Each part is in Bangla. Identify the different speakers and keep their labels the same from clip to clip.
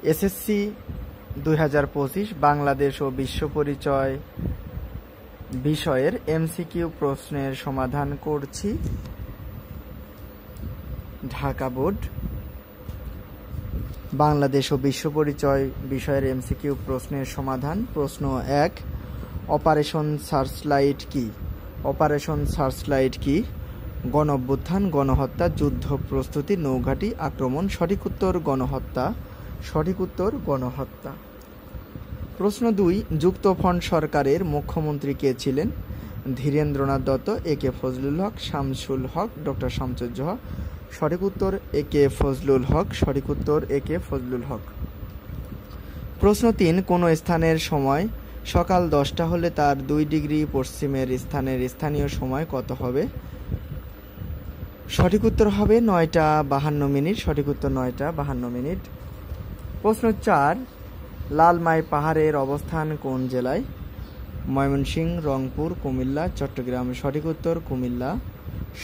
Speaker 1: এসএসসি 2025 বাংলাদেশ ও বিশ্ব পরিচয় বিষয়ের এমসিকিউ প্রশ্নের সমাধান করছি। ঢাকা বোর্ড বাংলাদেশ ও বিশ্ব পরিচয় বিষয়ের এমসিকিউ প্রশ্নের সমাধান। প্রশ্ন 1, অপারেশন সার্চলাইট কি? অপারেশন সার্চলাইট কি? গণ অভ্যুত্থান, গণহত্যা, যুদ্ধ প্রস্তুতি, নৌঘাঁটি, আক্রমণ। সঠিক উত্তর গণহত্যা। সঠিক উত্তর গণহত্যা। প্রশ্ন 2, যুক্তফ্রন্ট সরকারের মুখ্যমন্ত্রী কে ছিলেন? ধীরেন্দ্রনাথ দত্ত, এ.কে ফজলুল হক, শামসুল হক, ডক্টর শামসুজ্জোহা। সঠিক উত্তর এ.কে ফজলুল হক। সঠিক উত্তর এ.কে ফজলুল হক। প্রশ্ন 3, কোন স্থানের সময় সকাল 10টা হলে তার 2 ডিগ্রি পশ্চিমের স্থানের স্থানীয় সময় কত হবে? সঠিক উত্তর হবে 9টা 52 মিনিট। সঠিক উত্তর 9টা 52 মিনিট। প্রশ্ন 4, লালমাই পাহাড়ের অবস্থান কোন জেলায়? ময়মনসিংহ, রংপুর, কুমিল্লা, চট্টগ্রাম। সঠিক উত্তর কুমিল্লা।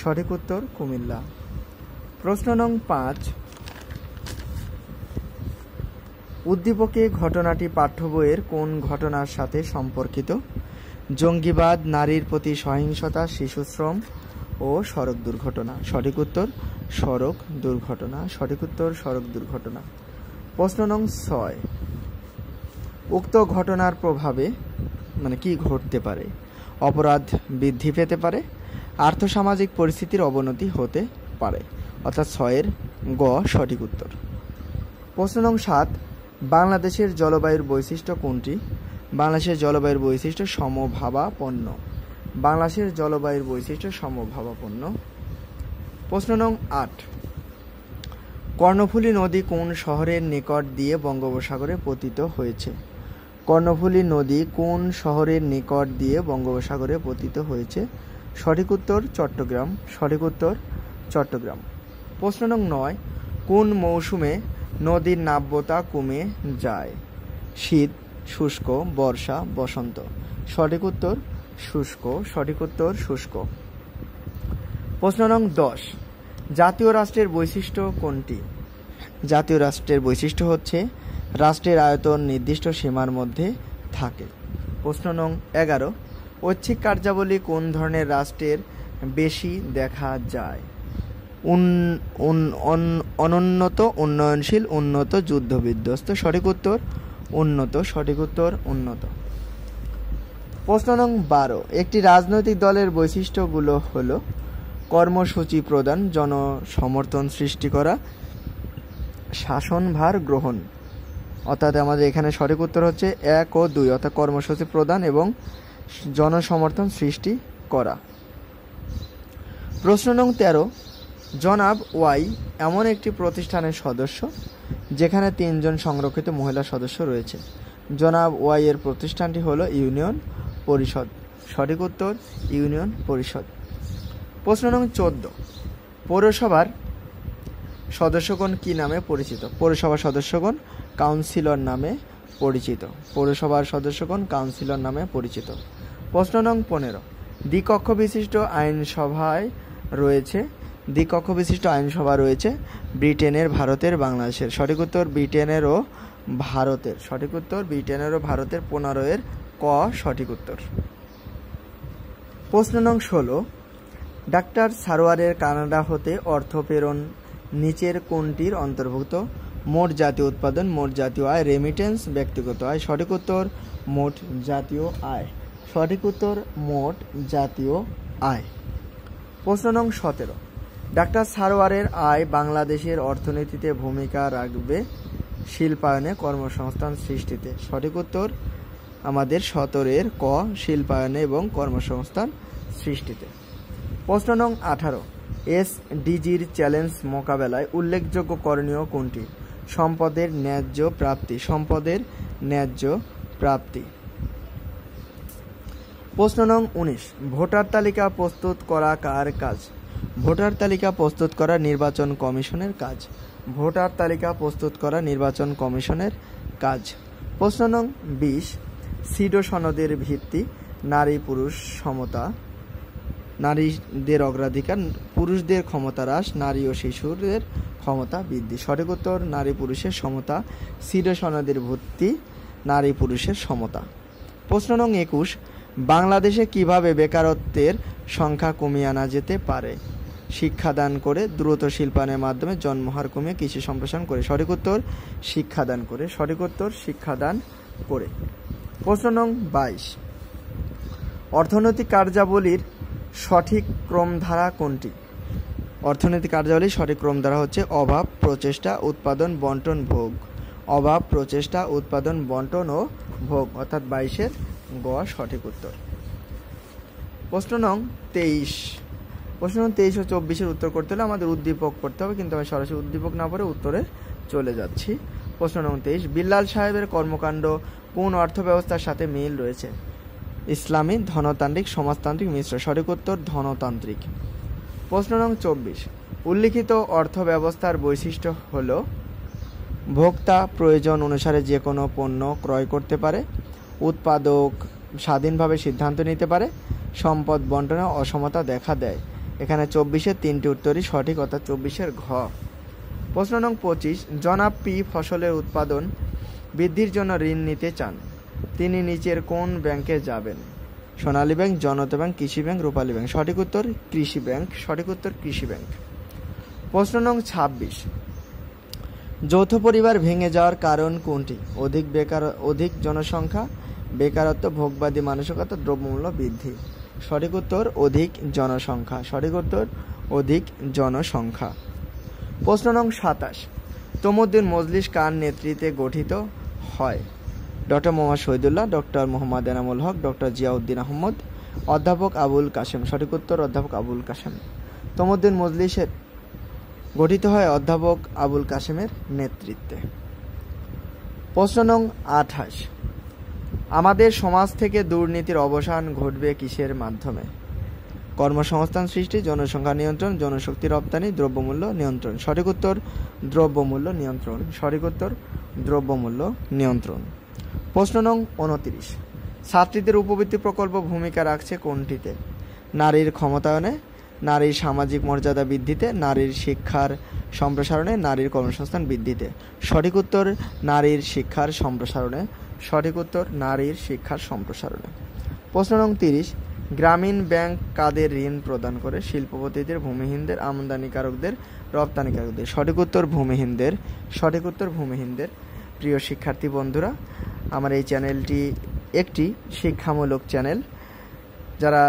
Speaker 1: সঠিক উত্তর কুমিল্লা। প্রশ্ন নং 5, উদ্দীপকে ঘটনাটি পাঠ্য বইয়ের কোন ঘটনার সাথে সম্পর্কিত? জঙ্গিবাদ, নারীর প্রতি সহিংসতা, শিশুশ্রম ও সড়ক দুর্ঘটনা। সঠিক উত্তর সড়ক দুর্ঘটনা। সঠিক উত্তর সড়ক দুর্ঘটনা। প্রশ্ন নং 6, উক্ত ঘটনার প্রভাবে কি ঘটতে পারে? অপরাধ বৃদ্ধি পেতে পারে, আর্থসামাজিক পরিস্থিতির অবনতি হতে পারে। অর্থাৎ 6-এর গ সঠিক উত্তর। প্রশ্ন নং 7, বাংলাদেশের জলবায়ুর বৈশিষ্ট্য কোনটি? বাংলাদেশের জলবায়ুর বৈশিষ্ট্য সমভাবাপন্ন। বাংলাদেশের জলবায়ুর বৈশিষ্ট্য সমভাবাপন্ন। প্রশ্ন নং 8, কর্ণফুলী নদী কোন শহরের নিকট দিয়ে বঙ্গোপসাগরে পতিত হয়েছে? কর্ণফুলী নদী কোন শহরের নিকট দিয়ে বঙ্গোপসাগরে পতিত হয়েছে? সঠিক উত্তর চট্টগ্রাম। সঠিক উত্তর চট্টগ্রাম। প্রশ্ন নং 9, কোন মৌসুমে নদীর নাব্যতা কমে যায়? শীত, শুষ্ক, বর্ষা, বসন্ত। সঠিক উত্তর শুষ্ক। সঠিক উত্তর শুষ্ক। প্রশ্ন নং 10, জাতীয় রাষ্ট্রের বৈশিষ্ট্য কোনটি? জাতীয় রাষ্ট্রের বৈশিষ্ট্য হচ্ছে রাষ্ট্রের আয়তন নির্দিষ্ট সীমার মধ্যে থাকে। প্রশ্ন নং 11, ঐচ্ছিক কার্যাবলী কোন ধরনের রাষ্ট্রের বেশি দেখা যায়? অনুন্নত, উন্নয়নশীল, উন্নত, যুদ্ধ বিধ্বস্ত। সঠিক উত্তর উন্নত। সঠিক উত্তর উন্নত। প্রশ্ন নং 12, একটি রাজনৈতিক দলের বৈশিষ্ট্যগুলো হলো কর্মসূচি প্রদান, জনসমর্থন সৃষ্টি করা, শাসনভার গ্রহণ। অর্থাৎ আমাদের এখানে সঠিক উত্তর হচ্ছে 1 ও 2, অর্থাৎ কর্মসূচি প্রদান এবং জনসমর্থন সৃষ্টি করা। প্রশ্ন নং 13, জনাব ওয়াই এমন একটি প্রতিষ্ঠানের সদস্য যেখানে 3 জন সংরক্ষিত মহিলা সদস্য রয়েছে। জনাব ওয়াই এর প্রতিষ্ঠানটি হলো ইউনিয়ন পরিষদ। সঠিক উত্তর ইউনিয়ন পরিষদ। প্রশ্ন নং 14, পৌরসভার সদস্যগণ কি নামে পরিচিত? পৌরসভার সদস্যগণ কাউন্সিলর নামে পরিচিত। পৌরসভার সদস্যগণ কাউন্সিলর নামে পরিচিত। প্রশ্ন নং 15, দ্বিকক্ষ বিশিষ্ট আইনসভায় রয়েছে। দ্বিকক্ষ বিশিষ্ট আইনসভা রয়েছে ব্রিটেনের, ভারতের, বাংলাদেশের। সঠিক উত্তর ব্রিটেনের ও ভারতের। সঠিক উত্তর ব্রিটেনের ও ভারতের। 15-এর ক সঠিক উত্তর। প্রশ্ন নং 16, ডাক্তার সারোয়ারের কানাডা হতে অর্থ প্রেরণ নিচের কোনটির অন্তর্ভুক্ত? মোট জাতীয় উৎপাদন, মোট জাতীয় আয়, রেমিটেন্স, ব্যক্তিগত আয়। সঠিক উত্তর মোট জাতীয় আয়। সঠিক উত্তর মোট জাতীয় আয়। প্রশ্ন নং 17, ডাক্তার সারোয়ারের আয় বাংলাদেশের অর্থনীতিতে ভূমিকা রাখবে শিল্পায়নে, কর্মসংস্থান সৃষ্টিতে। সঠিক উত্তর আমাদের 17-এর ক শিল্পায়নে এবং কর্মসংস্থান সৃষ্টিতে। প্রশ্ন নং 18, এসডিজির চ্যালেঞ্জ মোকাবেলায় উল্লেখযোগ্য করণীয় কোনটি? সম্পদের ন্যায্য প্রাপ্তি। সম্পদের ন্যায্য প্রাপ্তি। প্রশ্ন নং 19, ভোটার তালিকা প্রস্তুত করা কার কাজ? ভোটার তালিকা প্রস্তুত করা নির্বাচন কমিশনের কাজ। ভোটার তালিকা প্রস্তুত করা নির্বাচন কমিশনের কাজ। প্রশ্ন নং 20, সিডো সনদের ভিত্তি নারী পুরুষ সমতা, নারীদের অগ্রাধিকার, পুরুষদের ক্ষমতা হ্রাস, নারী ও শিশুদের ক্ষমতা বৃদ্ধি। সঠিক উত্তর নারী পুরুষের সমতা। সিডো সনদের ভিত্তি নারী পুরুষের সমতা। প্রশ্ন নং 21, বাংলাদেশে কিভাবে বেকারত্বের সংখ্যা কমিয়ে আনা যেতে পারে? শিক্ষাদান করে, দ্রুত শিল্পায়নের মাধ্যমে, জন্মহার কমিয়ে, কৃষি সম্প্রসারণ করে। সঠিক উত্তর শিক্ষাদান করে। সঠিক উত্তর শিক্ষাদান করে। প্রশ্ন নং 22, অর্থনৈতিক কার্যাবলীর সঠিক ক্রমধারা কোনটি? অর্থনৈতিক কার্যাবলীর সঠিক ক্রমধারা হচ্ছে অভাব, প্রচেষ্টা, উৎপাদন, বন্টন, ভোগ। অভাব, প্রচেষ্টা, উৎপাদন, বন্টন ও ভোগ, অর্থাৎ 22-এর গ সঠিক উত্তর। প্রশ্ন নং 23, প্রশ্ন নং 23 ও 24-এর উত্তর করতে হলে আমাদের উদ্দীপক করতে হবে, কিন্তু আমি সরাসরি উদ্দীপক না পড়ে উত্তরে চলে যাচ্ছি। প্রশ্ন নং 23, বিল্লাল সাহেবের কর্মকাণ্ড কোন অর্থ ব্যবস্থার সাথে মিল রয়েছে? ইসলামী, ধনতান্ত্রিক, সমাজতান্ত্রিক, মিশ্র। সঠিক উত্তর ধনতান্ত্রিক। প্রশ্ন নং 24, উল্লিখিত অর্থ ব্যবস্থার বৈশিষ্ট্য হল ভোক্তা প্রয়োজন অনুসারে যে কোনো পণ্য ক্রয় করতে পারে, উৎপাদক স্বাধীনভাবে সিদ্ধান্ত নিতে পারে, সম্পদ বন্টনে অসমতা দেখা দেয়। এখানে 24-এর 3টি উত্তরই সঠিক, অর্থাৎ 24-এর ঘ। প্রশ্ন নং 25, জনাব পি ফসলের উৎপাদন বৃদ্ধির জন্য ঋণ নিতে চান, তিনি নিচের কোন ব্যাংকে যাবেন? সোনালী ব্যাংক, জনতা ব্যাংক, কৃষি ব্যাংক, রূপালী ব্যাংক। সঠিক উত্তর কৃষি ব্যাংক। সঠিক উত্তর কৃষি ব্যাংক। প্রশ্ন নং 26, যৌথ পরিবার ভেঙে যাওয়ার কারণ কোনটি? অধিক জনসংখ্যা, বেকারত্ব, ভোগবাদী মানসিকতা, দ্রব্যমূল্য বৃদ্ধি। সঠিক উত্তর অধিক জনসংখ্যা। সঠিক উত্তর অধিক জনসংখ্যা। প্রশ্ন নং 27, তমুদ্দিন মজলিস কার নেতৃত্বে গঠিত হয়? Doctor Mohammad Shahidullah, doctor Mohammad Enamul Haque, doctor Ziauddin Ahmad, অধ্যাপক আবুল কাশেম। সঠিক উত্তর অধ্যাপক আবুল কাশেম। তমুদ্দিন মজলিসের গঠিত হয় অধ্যাপক আবুল কাশেমের নেতৃত্বে। প্রশ্ন নং 28, আমাদের সমাজ থেকে দুর্নীতির অবসান ঘটবে কিসের মাধ্যমে? কর্মসংস্থান সৃষ্টি, জনসংখ্যা নিয়ন্ত্রণ, জনশক্তি রপ্তানি, দ্রব্যমূল্য নিয়ন্ত্রণ। সঠিক উত্তর দ্রব্যমূল্য নিয়ন্ত্রণ। সঠিক উত্তর দ্রব্যমূল্য নিয়ন্ত্রণ। প্রশ্ন নং 29, ছাত্রীদের উপবৃত্তি প্রকল্প ভূমিকা রাখছে কোনটিতে? নারীর ক্ষমতায়নে, নারীর সামাজিক মর্যাদা বৃদ্ধিতে, নারীর শিক্ষার সম্প্রসারণে, নারীর কর্মসংস্থান বৃদ্ধিতে। সঠিক উত্তর নারীর শিক্ষার সম্প্রসারণে। সঠিক উত্তর নারীর শিক্ষার সম্প্রসারণে। প্রশ্ন নং 30, গ্রামীণ ব্যাংক কাদের ঋণ প্রদান করে? শিল্পপতিদের, ভূমিহীনদের, আমদানিকারকদের, রপ্তানিকারকদের। সঠিক উত্তর ভূমিহীনদের। সঠিক উত্তর ভূমিহীনদের। প্রিয় শিক্ষার্থী বন্ধুরা, আমার এই চ্যানেলটি একটি শিক্ষামূলক চ্যানেল। যারা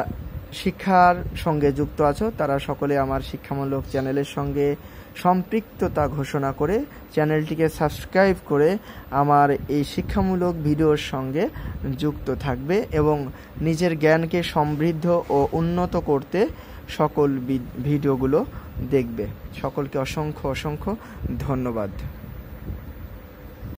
Speaker 1: শিক্ষার সঙ্গে যুক্ত আছো তারা সকলে আমার শিক্ষামূলক চ্যানেলের সঙ্গে সম্পৃক্ততা ঘোষণা করে চ্যানেলটিকে সাবস্ক্রাইব করে আমার এই শিক্ষামূলক ভিডিওর সঙ্গে যুক্ত থাকবে এবং নিজের জ্ঞানকে সমৃদ্ধ ও উন্নত করতে সকল ভিডিওগুলো দেখবে। সকলকে অসংখ্য অসংখ্য ধন্যবাদ।